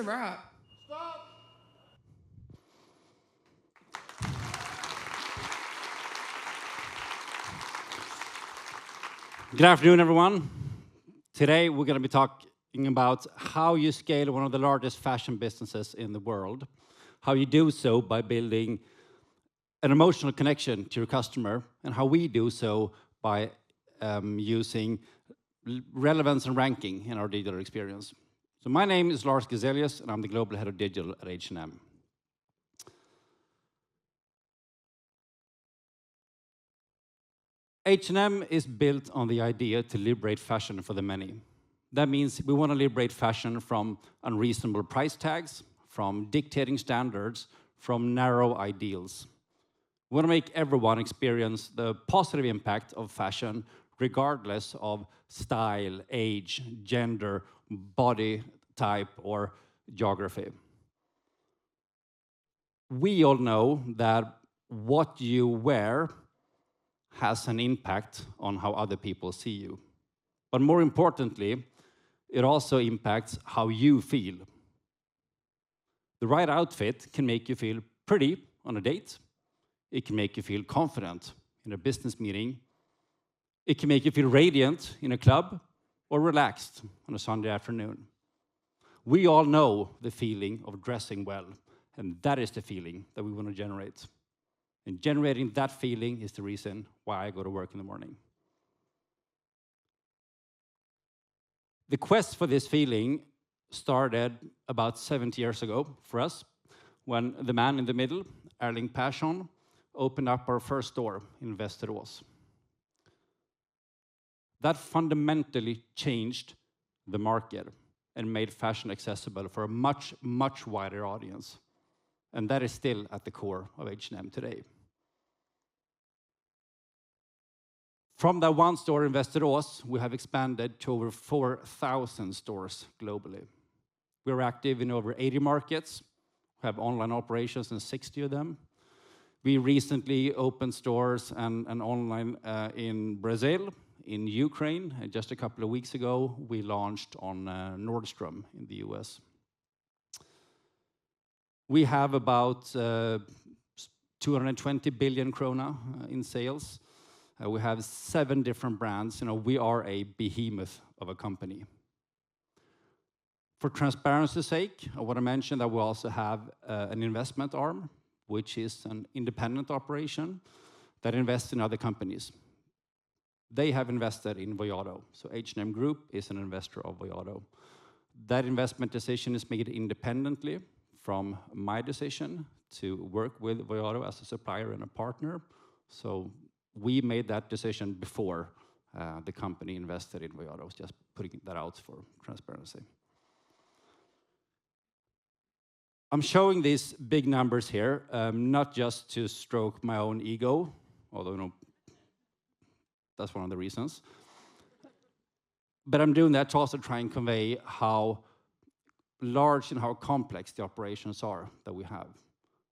a wrap. Stop! Good afternoon, everyone. Today, we're going to be talking about how you scale one of the largest fashion businesses in the world, how you do so by building an emotional connection to your customer, and how we do so by using relevance and ranking in our digital experience. So my name is Lars Gezelius, and I'm the Global Head of Digital at H&M. H&M is built on the idea to liberate fashion for the many. That means we want to liberate fashion from unreasonable price tags, from dictating standards, from narrow ideals. We want to make everyone experience the positive impact of fashion regardless of style, age, gender, body type, or geography. We all know that what you wear has an impact on how other people see you. But more importantly, it also impacts how you feel. The right outfit can make you feel pretty on a date. It can make you feel confident in a business meeting. It can make you feel radiant in a club or relaxed on a Sunday afternoon. We all know the feeling of dressing well, and that is the feeling that we want to generate. And generating that feeling is the reason why I go to work in the morning. The quest for this feeling started about 70 years ago for us, when the man in the middle, Erling Persson, opened up our first store in Västerås. That fundamentally changed the market and made fashion accessible for a much, much wider audience. And that is still at the core of H&M today. From that one store in Västerås, we have expanded to over 4,000 stores globally. We're active in over 80 markets. We have online operations in 60 of them. We recently opened stores and online in Brazil, in Ukraine. And just a couple of weeks ago, we launched on Nordstrom in the US. We have about 220 billion krona in sales. We have 7 different brands. We are a behemoth of a company. For transparency's sake, I want to mention that we also have an investment arm, which is an independent operation that invests in other companies. They have invested in Voyado. So H&M Group is an investor of Voyado. That investment decision is made independently from my decision to work with Voyado as a supplier and a partner. So we made that decision before the company invested in Voyado. Just putting that out for transparency. I'm showing these big numbers here, not just to stroke my own ego, although that's one of the reasons. But I'm doing that to also try and convey how large and how complex the operations are that we have.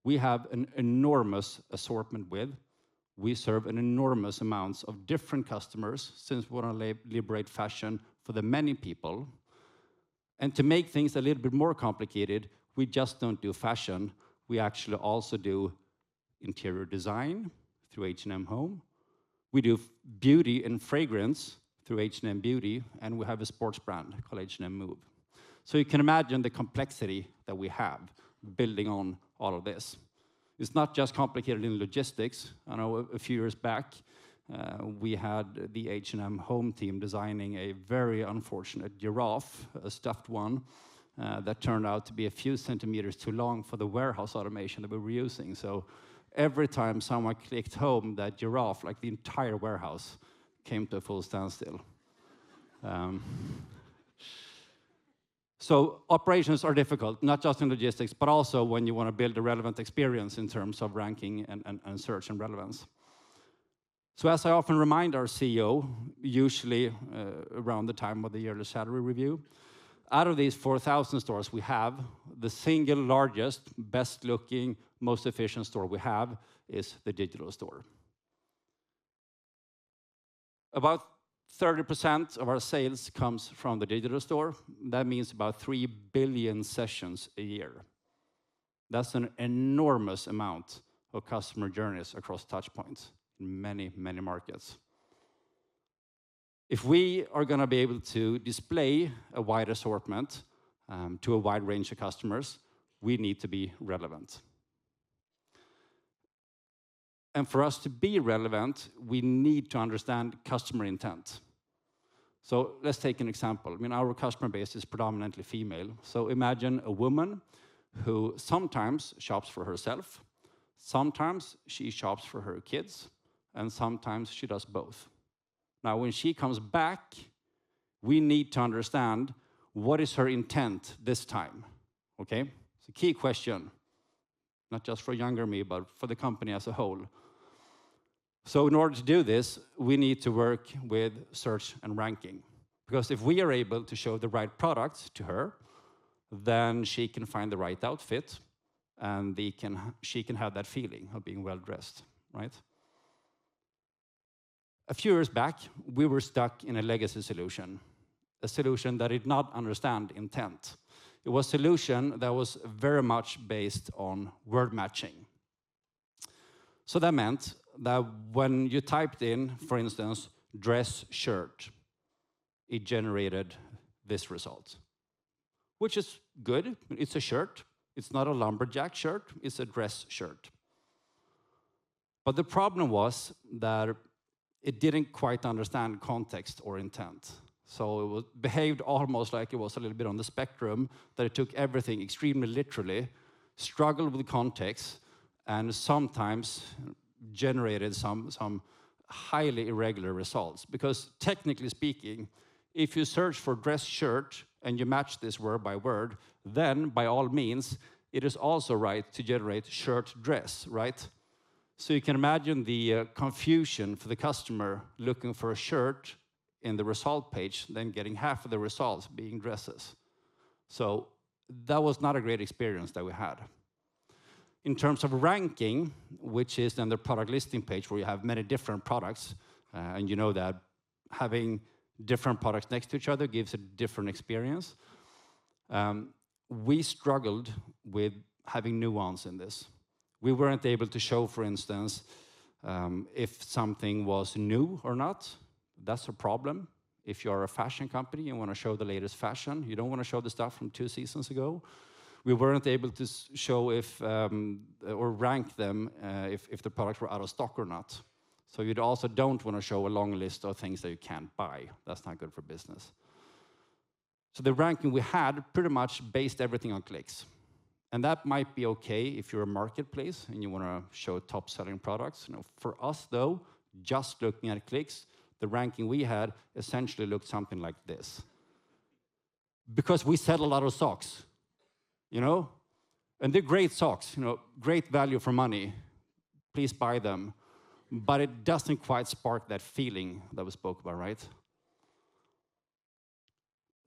We have an enormous assortment with. We serve an enormous amounts of different customers since we want to liberate fashion for the many people. And to make things a little bit more complicated, we just don't do fashion. We actually also do interior design through H&M Home. We do beauty and fragrance through H&M Beauty, and we have a sports brand called H&M Move. So you can imagine the complexity that we have building on all of this. It's not just complicated in logistics. I know a few years back, we had the H&M Home team designing a very unfortunate giraffe, a stuffed one, that turned out to be a few centimeters too long for the warehouse automation that we were using. So every time someone clicked home, that giraffe, like the entire warehouse, came to a full standstill. So operations are difficult, not just in logistics, but also when you want to build a relevant experience in terms of ranking and search and relevance. So as I often remind our CEO, usually around the time of the yearly salary review, out of these 4,000 stores we have, the single largest, best looking, most efficient store we have is the digital store. About 30% of our sales comes from the digital store. That means about 3 billion sessions a year. That's an enormous amount of customer journeys across touch points in many, many markets. If we are going to be able to display a wide assortment to a wide range of customers, we need to be relevant. And for us to be relevant, we need to understand customer intent. So let's take an example. I mean, our customer base is predominantly female. So imagine a woman who sometimes shops for herself, sometimes she shops for her kids, and sometimes she does both. Now, when she comes back, we need to understand what is her intent this time, okay? It's a key question, not just for younger me, but for the company as a whole. So in order to do this, we need to work with search and ranking. Because if we are able to show the right products to her, then she can find the right outfit, and she can have that feeling of being well-dressed, right? A few years back, we were stuck in a legacy solution, a solution that did not understand intent. It was a solution that was very much based on word matching. So that meant that when you typed in, for instance, dress shirt, it generated this result, which is good. It's a shirt. It's not a lumberjack shirt. It's a dress shirt. But the problem was that it didn't quite understand context or intent. So it behaved almost like it was a little bit on the spectrum, that it took everything extremely literally, struggled with context, and sometimes generated some highly irregular results. Because technically speaking, if you search for dress shirt and you match this word by word, then by all means, it is also right to generate shirt dress, right? So you can imagine the confusion for the customer looking for a shirt in the result page, then getting half of the results being dresses. So that was not a great experience that we had. In terms of ranking, which is then the product listing page where you have many different products, and you know that having different products next to each other gives a different experience. We struggled with having nuance in this. We weren't able to show, for instance, if something was new or not. That's a problem. If you're a fashion company, you want to show the latest fashion. You don't want to show the stuff from 2 seasons ago. We weren't able to show if, or rank them if the products were out of stock or not. So you also don't want to show a long list of things that you can't buy. That's not good for business. So the ranking we had pretty much based everything on clicks. And that might be okay if you're a marketplace and you want to show top-selling products. You know, for us, though, just looking at clicks, the ranking we had essentially looked something like this. Because we sell a lot of socks, you know? And they're great socks, you know, great value for money. Please buy them. But it doesn't quite spark that feeling that we spoke about, right?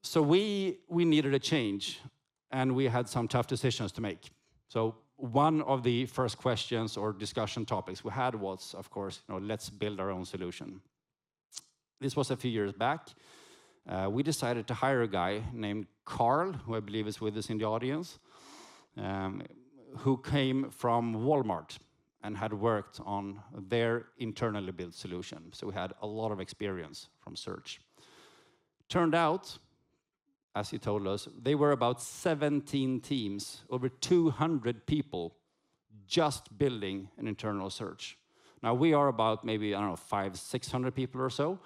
So we needed a change, and we had some tough decisions to make. So one of the first questions or discussion topics we had was, of course, you know, let's build our own solution. This was a few years back. We decided to hire a guy named Carl, who I believe is with us in the audience, who came from Walmart and had worked on their internally built solution. So we had a lot of experience from search. Turned out, as he told us, they were about 17 teams, over 200 people, just building an internal search. Now we are about maybe, I don't know, 500, 600 people or so,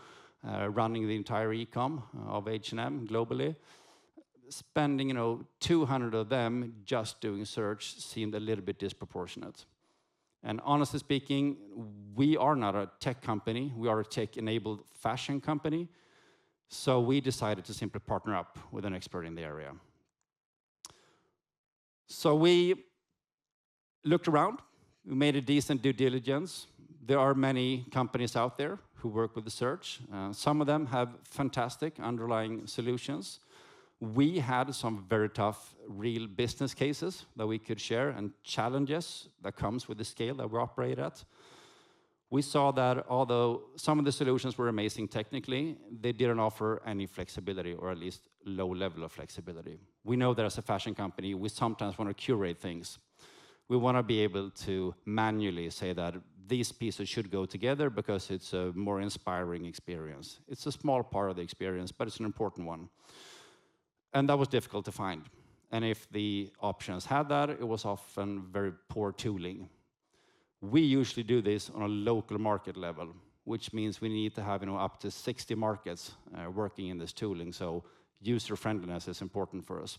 running the entire e-com of H&M globally. Spending, 200 of them just doing search seemed a little bit disproportionate. And honestly speaking, we are not a tech company. We are a tech-enabled fashion company. So we decided to simply partner up with an expert in the area. So we looked around. We made a decent due diligence. There are many companies out there who work with the search. Some of them have fantastic underlying solutions. We had some very tough real business cases that we could share and challenges that comes with the scale that we operate at. We saw that although some of the solutions were amazing technically, they didn't offer any flexibility, or at least low level of flexibility. We know that as a fashion company, we sometimes want to curate things. We want to be able to manually say that these pieces should go together because it's a more inspiring experience. It's a small part of the experience, but it's an important one. And that was difficult to find. And if the options had that, it was often very poor tooling. We usually do this on a local market level, which means we need to have up to 60 markets working in this tooling. So user friendliness is important for us.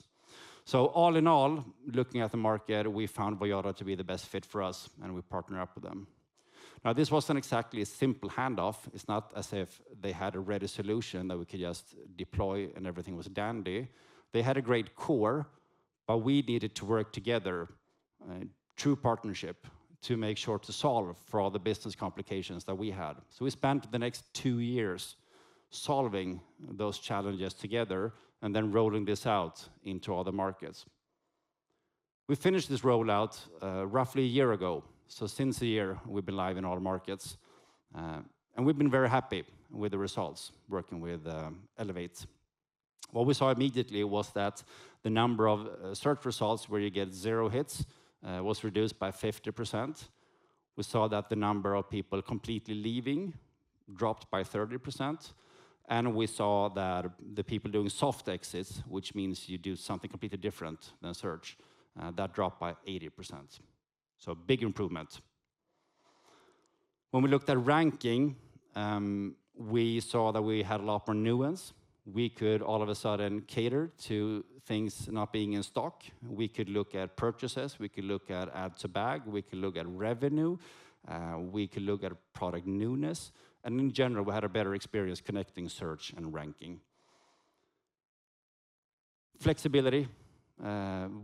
So all in all, looking at the market, we found Voyado to be the best fit for us, and we partner up with them. Now, this wasn't exactly a simple handoff. It's not as if they had a ready solution that we could just deploy and everything was dandy. They had a great core, but we needed to work together, true partnership, to make sure to solve for all the business complications that we had. So we spent the next 2 years solving those challenges together and then rolling this out into other markets. We finished this rollout roughly a year ago. So since a year, we've been live in all markets. And we've been very happy with the results working with Elevate. What we saw immediately was that the number of search results where you get 0 hits was reduced by 50%. We saw that the number of people completely leaving dropped by 30%. And we saw that the people doing soft exits, which means you do something completely different than search, that dropped by 80%. So big improvement. When we looked at ranking, we saw that we had a lot more nuance. We could all of a sudden cater to things not being in stock. We could look at purchases. We could look at add to bag. We could look at revenue. We could look at product newness. And in general, we had a better experience connecting search and ranking. Flexibility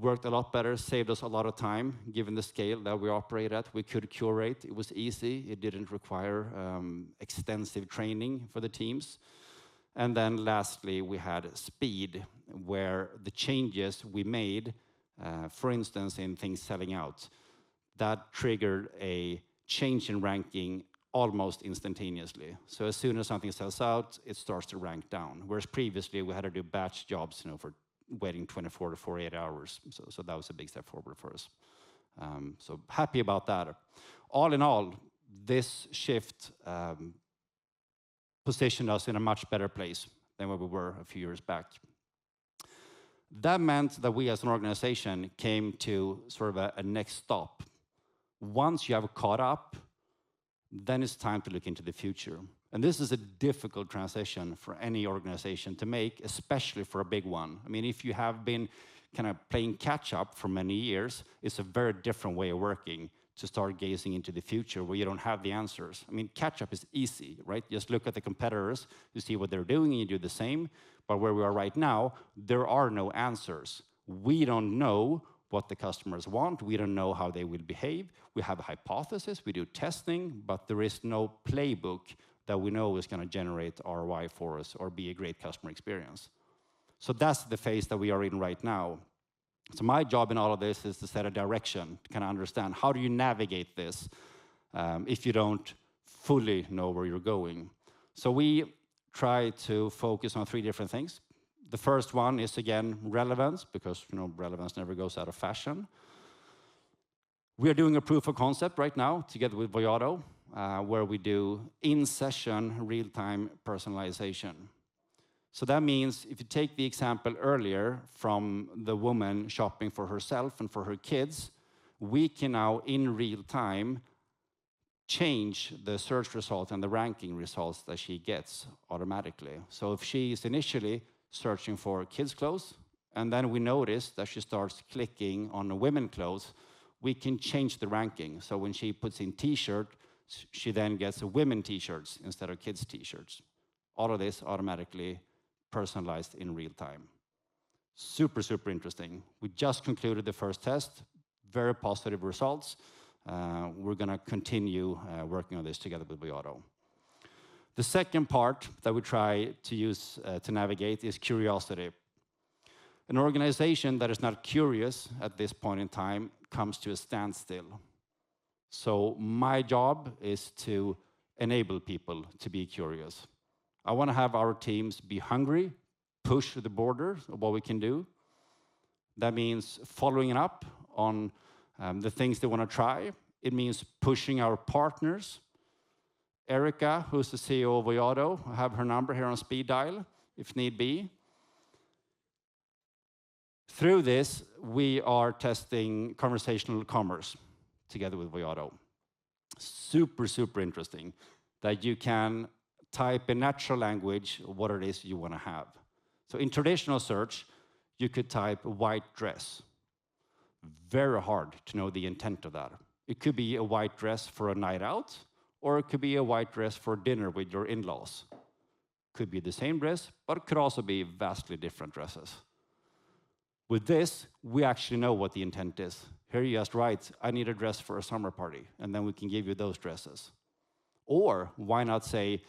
worked a lot better, saved us a lot of time, given the scale that we operate at. We could curate. It was easy. It didn't require extensive training for the teams. And then lastly, we had speed, where the changes we made, for instance, in things selling out, that triggered a change in ranking almost instantaneously. So as soon as something sells out, it starts to rank down. Whereas previously, we had to do batch jobs, for waiting 24 to 48 hours. So that was a big step forward for us. So happy about that. All in all, this shift positioned us in a much better place than where we were a few years back. That meant that we as an organization came to sort of a next stop. Once you have caught up, then it's time to look into the future. And this is a difficult transition for any organization to make, especially for a big one. I mean, if you have been kind of playing catch up for many years, it's a very different way of working to start gazing into the future where you don't have the answers. I mean, catch up is easy, right? Just look at the competitors, you see what they're doing, and you do the same. But where we are right now, there are no answers. We don't know what the customers want. We don't know how they will behave. We have a hypothesis, we do testing, but there is no playbook that we know is going to generate ROI for us or be a great customer experience. So that's the phase that we are in right now. So my job in all of this is to set a direction, to kind of understand how do you navigate this if you don't fully know where you're going. So we try to focus on 3 different things. The first one is, again, relevance, because relevance never goes out of fashion. We are doing a proof of concept right now together with Voyado, where we do in-session real-time personalization. So that means if you take the example earlier from the woman shopping for herself and for her kids, we can now in real time change the search result and the ranking results that she gets automatically. So if she is initially searching for kids' clothes, and then we notice that she starts clicking on the women clothes, we can change the ranking. So when she puts in t-shirt, she then gets women t-shirts instead of kids t-shirts. All of this automatically personalized in real time. Super, super interesting. We just concluded the first test, very positive results. We're going to continue working on this together with Voyado. The second part that we try to use to navigate is curiosity. An organization that is not curious at this point in time comes to a standstill. So my job is to enable people to be curious. I want to have our teams be hungry, push the borders of what we can do. That means following up on the things they want to try. It means pushing our partners. Erica, who's the CEO of Voyado, I have her number here on speed dial, if need be. Through this, we are testing conversational commerce together with Voyado. Super, super interesting that you can type in natural language what it is you want to have. So in traditional search, you could type white dress. Very hard to know the intent of that. It could be a white dress for a night out, or it could be a white dress for dinner with your in-laws. Could be the same dress, but it could also be vastly different dresses. With this, we actually know what the intent is. Here you just write, I need a dress for a summer party, and then we can give you those dresses. Or why not say,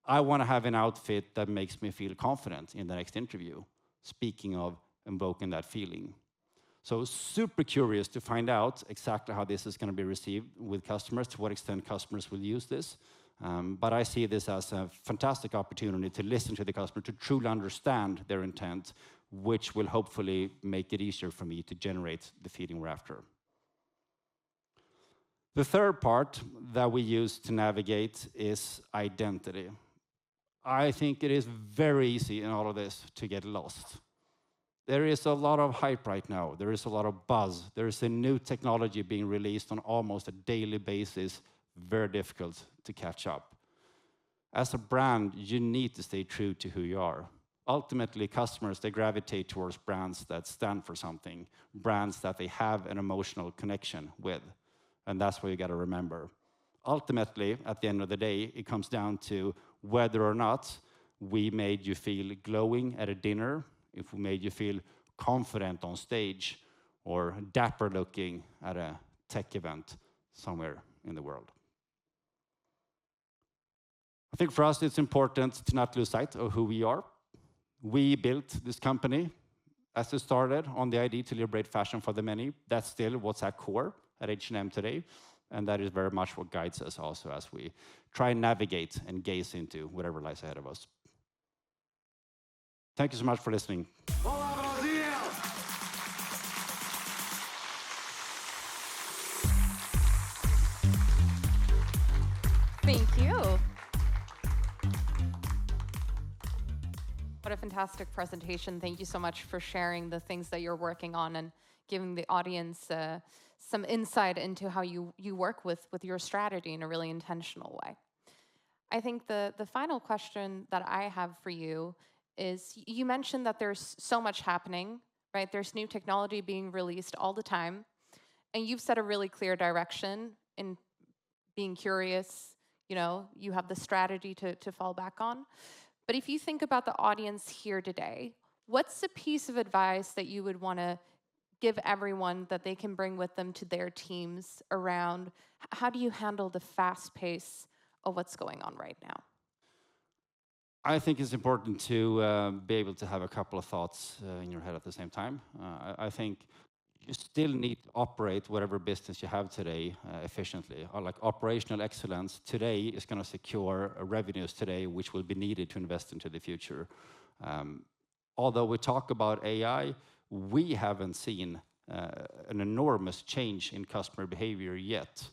I want to have an outfit that makes me feel confident in the next interview. Speaking of invoking that feeling. So super curious to find out exactly how this is going to be received with customers, to what extent customers will use this. But I see this as a fantastic opportunity to listen to the customer, to truly understand their intent, which will hopefully make it easier for me to generate the feeling we're after. The third part that we use to navigate is identity. I think it is very easy in all of this to get lost. There is a lot of hype right now. There is a lot of buzz. There is a new technology being released on almost a daily basis. Very difficult to catch up. As a brand, you need to stay true to who you are. Ultimately, customers, they gravitate towards brands that stand for something, brands that they have an emotional connection with. And that's what you got to remember. Ultimately, at the end of the day, it comes down to whether or not we made you feel glowing at a dinner, if we made you feel confident on stage, or dapper looking at a tech event somewhere in the world. I think for us it's important to not lose sight of who we are. We built this company as it started on the idea to liberate fashion for the many. That's still what's at core at H&M today. And that is very much what guides us also as we try and navigate and gaze into whatever lies ahead of us. Thank you so much for listening. Thank you. What a fantastic presentation. Thank you so much for sharing the things that you're working on and giving the audience some insight into how you work with your strategy in a really intentional way. I think the final question that I have for you is, you mentioned that there's so much happening, right? There's new technology being released all the time, and you've set a really clear direction in being curious. You know, you have the strategy to fall back on. But if you think about the audience here today, what's a piece of advice that you would want to give everyone that they can bring with them to their teams around how do you handle the fast pace of what's going on right now? I think it's important to be able to have a couple of thoughts in your head at the same time. I think you still need to operate whatever business you have today efficiently. Or like operational excellence today is going to secure revenues today, which will be needed to invest into the future. Although we talk about AI, we haven't seen an enormous change in customer behavior yet.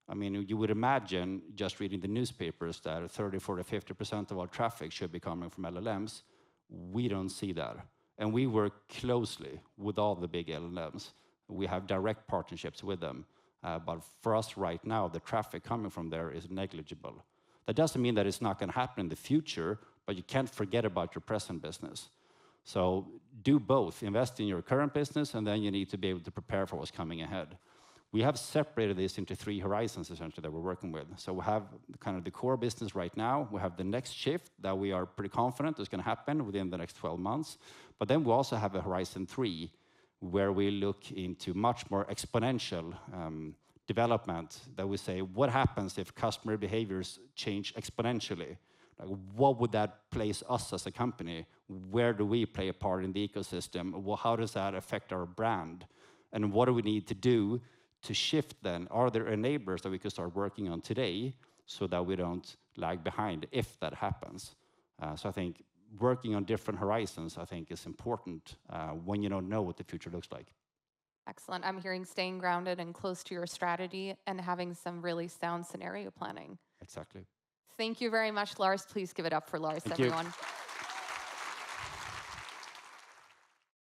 I mean, you would imagine, just reading the newspapers, that 30, 40, 50% of our traffic should be coming from LLMs. We don't see that. And we work closely with all the big LLMs. We have direct partnerships with them. But for us right now, the traffic coming from there is negligible. That doesn't mean that it's not going to happen in the future, but you can't forget about your present business. So do both. Invest in your current business, and then you need to be able to prepare for what's coming ahead. We have separated this into 3 horizons, essentially, that we're working with. So we have kind of the core business right now. We have the next shift that we are pretty confident is going to happen within the next 12 months. But then we also have a horizon 3, where we look into much more exponential development, that we say, what happens if customer behaviors change exponentially? Like, what would that place us as a company? Where do we play a part in the ecosystem? Well, how does that affect our brand? And what do we need to do to shift then? Are there enablers that we could start working on today so that we don't lag behind if that happens? So I think working on different horizons, I think, is important when you don't know what the future looks like. Excellent. I'm hearing staying grounded and close to your strategy and having some really sound scenario planning. Exactly. Thank you very much, Lars. Please give it up for Lars, Thank you. everyone.